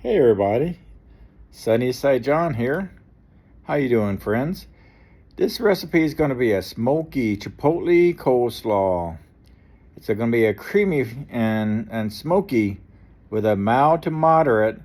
Hey everybody, Sunnyside John here. How you doing, friends? This recipe is going to be a smoky chipotle coleslaw. It's going to be a creamy and smoky with a mild to moderate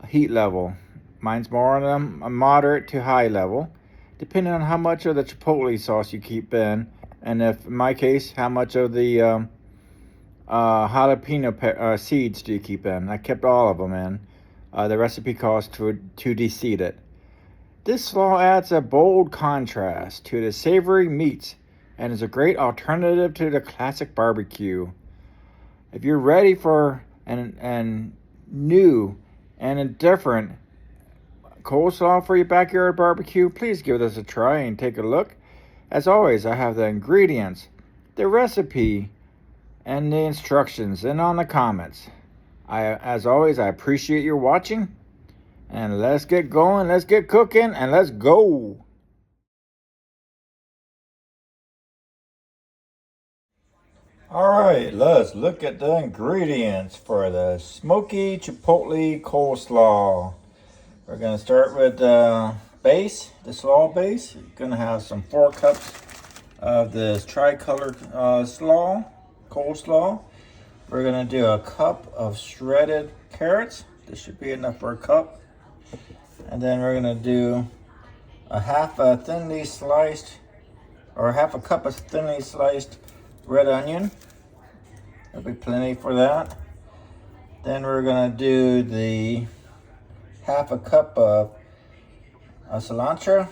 heat level. Mine's more on a moderate to high level, depending on how much of the chipotle sauce you keep in, and if, in my case, how much of the jalapeno seeds do you keep in. I kept all of them in. The recipe calls to deseed it. This slaw adds a bold contrast to the savory meats and is a great alternative to the classic barbecue. If you're ready for an new and a different coleslaw for your backyard barbecue, please give this a try and take a look. As always, I have the ingredients, the recipe, and the instructions and on the comments. As always, I appreciate your watching. And let's get going, let's get cooking, and let's go. Alright, let's look at the ingredients for the smoky chipotle coleslaw. We're going to start with the base, the slaw base. You're going to have some 4 cups of this tri-colored slaw, coleslaw. We're going to do a cup of shredded carrots. This should be enough for a cup. And then we're going to do half a cup of thinly sliced red onion. There'll be plenty for that. Then we're going to do the half a cup of cilantro,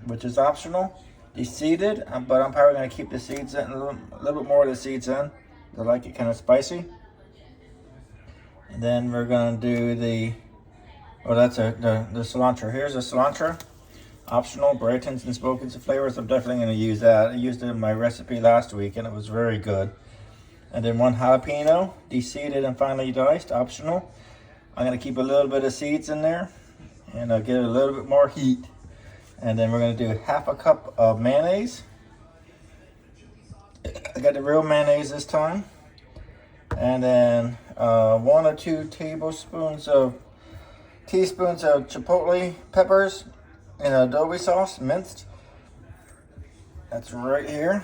which is optional, deseeded, but I'm probably going to keep the seeds in, a little bit more of the seeds in. I like it kind of spicy. And then we're going to do the cilantro. Here's the cilantro. Optional, brightens and smokes the flavors. I'm definitely going to use that. I used it in my recipe last week and it was very good. And then 1 jalapeno, deseeded and finely diced, optional. I'm going to keep a little bit of seeds in there and I'll give it a little bit more heat. And then we're going to do half a cup of mayonnaise. I got the real mayonnaise this time. And then 1 or 2 teaspoons of chipotle peppers in adobo sauce, minced. That's right here.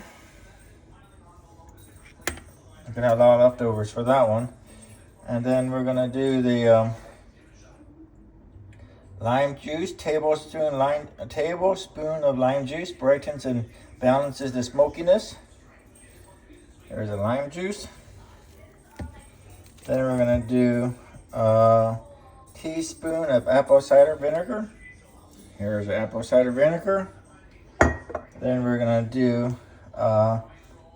I'm gonna have a lot of leftovers for that one. And then we're gonna do the lime juice, a tablespoon of lime juice, brightens and balances the smokiness. There's a lime juice. Then we're going to do a teaspoon of apple cider vinegar. Here's the apple cider vinegar. Then we're going to do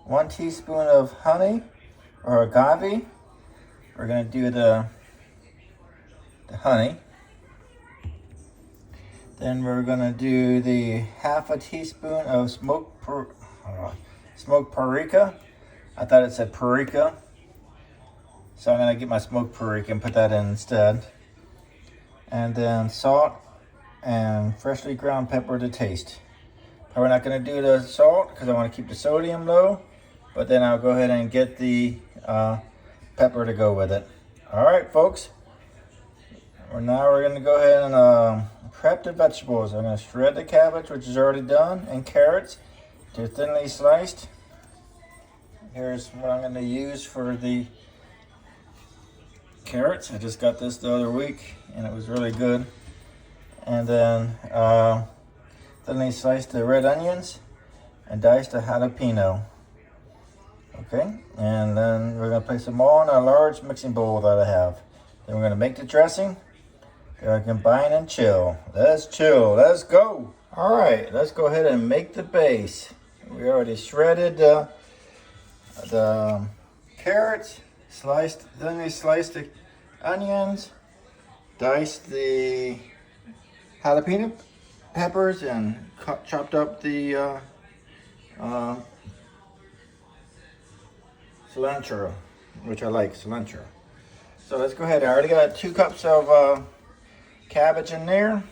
1 teaspoon of honey or agave. We're going to do the honey. Then we're going to do the half a teaspoon of smoked paprika. I thought it said paprika, so I'm going to get my smoked paprika and put that in instead. And then salt and freshly ground pepper to taste. Probably not going to do the salt because I want to keep the sodium low, but then I'll go ahead and get the pepper to go with it. All right, folks. Now we're going to go ahead and prep the vegetables. I'm going to shred the cabbage, which is already done, and carrots. They're thinly sliced. Here's what I'm going to use for the carrots. I just got this the other week and it was really good. And then thinly sliced the red onions and diced a jalapeno. Okay, and then we're going to place them all in a large mixing bowl that I have. Then we're going to make the dressing. We're going to combine and chill. Let's chill. Let's go. All right, let's go ahead and make the base. We already shredded the carrots, thinly sliced the onions, diced the jalapeno peppers, and chopped up the cilantro, which I like, cilantro. So let's go ahead. I already got 2 cups of cabbage in there.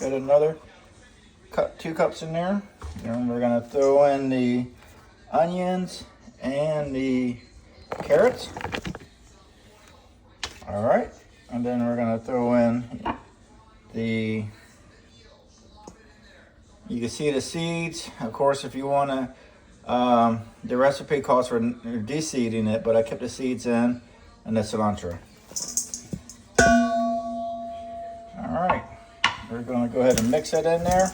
Got another 2 cups in there. And we're going to throw in the onions and the carrots. All right. And then we're gonna throw in the, you can see the seeds. Of course, if you wanna, the recipe calls for de-seeding it, but I kept the seeds in, and the cilantro. All right, we're gonna go ahead and mix it in there.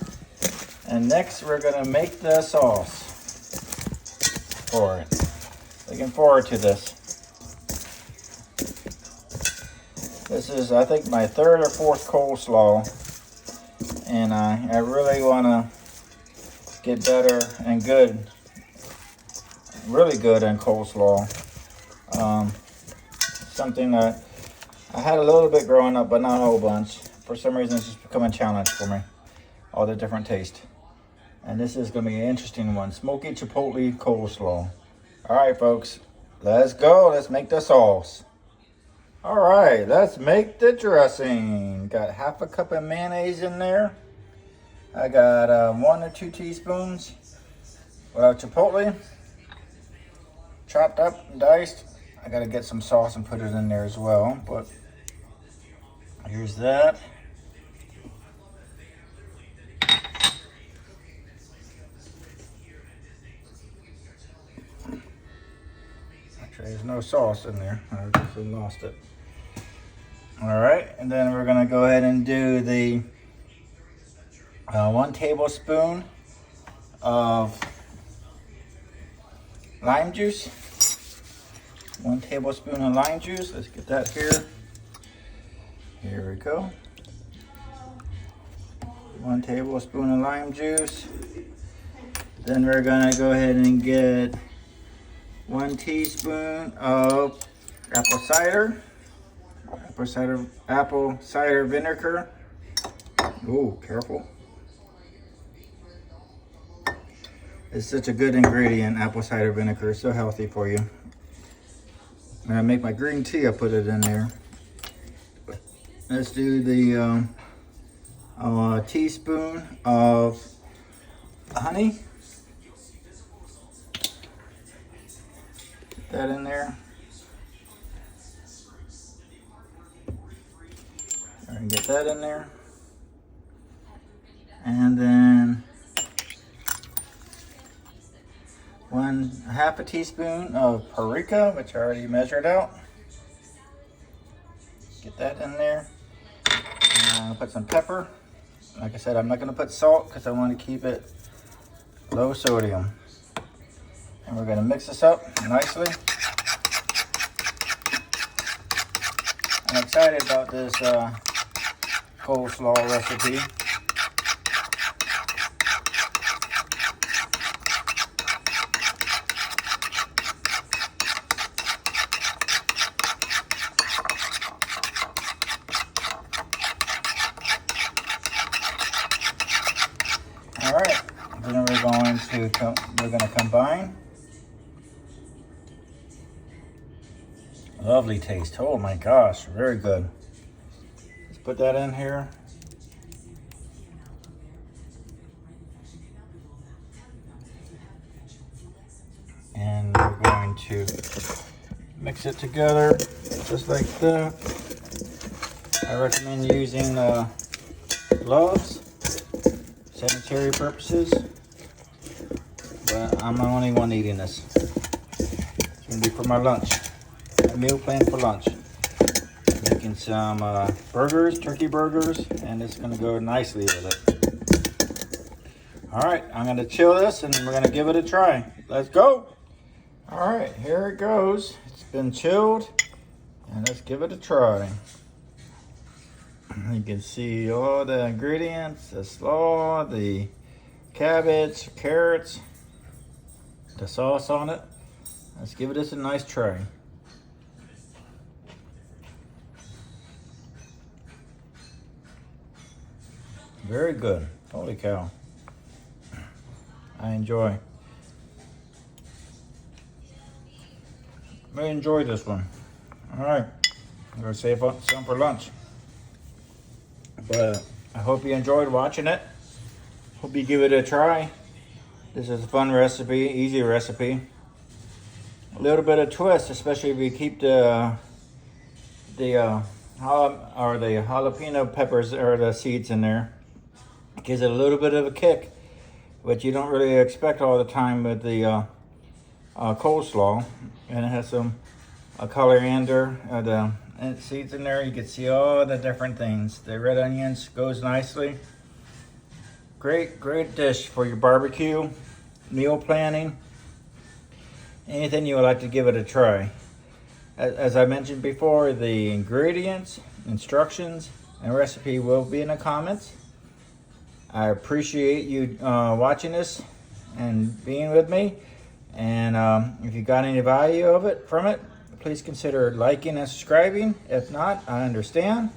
And next we're gonna make the sauce for it. Looking forward to this. This is, I think, my third or fourth coleslaw, and I really want to get better and good, really good in coleslaw. Something that I had a little bit growing up, but not a whole bunch. For some reason, it's just become a challenge for me. All the different tastes. And this is going to be an interesting one. Smoky Chipotle Coleslaw. All right, folks, let's go. Let's make the sauce. All right, let's make the dressing. Got half a cup of mayonnaise in there. I got 1 or 2 teaspoons of chipotle, chopped up and diced. I gotta get some sauce and put it in there as well, but here's that. Actually, there's no sauce in there. I just lost it. All right, and then we're gonna go ahead and do the 1 tablespoon of lime juice. 1 tablespoon of lime juice. Let's get that here. Here we go. 1 tablespoon of lime juice. Then we're gonna go ahead and get 1 teaspoon of apple cider vinegar. Oh, careful. It's such a good ingredient, apple cider vinegar. It's so healthy for you. When I make my green tea, I put it in there. Let's do the teaspoon of honey. Put that in there. And get that in there. And then half a teaspoon of paprika, which I already measured out. Get that in there. And I'll put some pepper. Like I said, I'm not going to put salt because I want to keep it low sodium. And we're going to mix this up nicely. I'm excited about this coleslaw recipe. All right, then we're going to combine. Lovely taste. Oh my gosh, very good. Let's put that in here. And we're going to mix it together just like that. I recommend using gloves, sanitary purposes, but I'm the only one eating this. It's gonna be for my lunch. A meal plan for lunch. Making some burgers, turkey burgers, and it's gonna go nicely with it. All right, I'm gonna chill this and we're gonna give it a try. Let's go. All right, here it goes. It's been chilled, and let's give it a try. You can see all the ingredients, the slaw, the cabbage, carrots, the sauce on it. Let's give it a nice try. Very good. Holy cow. I enjoy this one. All right. I'm going to save up some for lunch. But I hope you enjoyed watching it. Hope you give it a try. This is a fun recipe, easy recipe. A little bit of twist, especially if you keep the or the jalapeno peppers or the seeds in there. Gives it a little bit of a kick, but you don't really expect all the time with the coleslaw. And it has some coriander, the seeds in there. You can see all the different things. The red onions goes nicely. Great dish for your barbecue, meal planning, anything you would like to give it a try. As I mentioned before, the ingredients, instructions, and recipe will be in the comments. I appreciate you watching this and being with me. And if you got any value from it, please consider liking and subscribing. If not, I understand.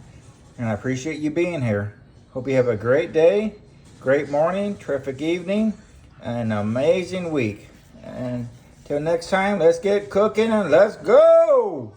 And I appreciate you being here. Hope you have a great day, great morning, terrific evening, and an amazing week. And till next time, let's get cooking and let's go!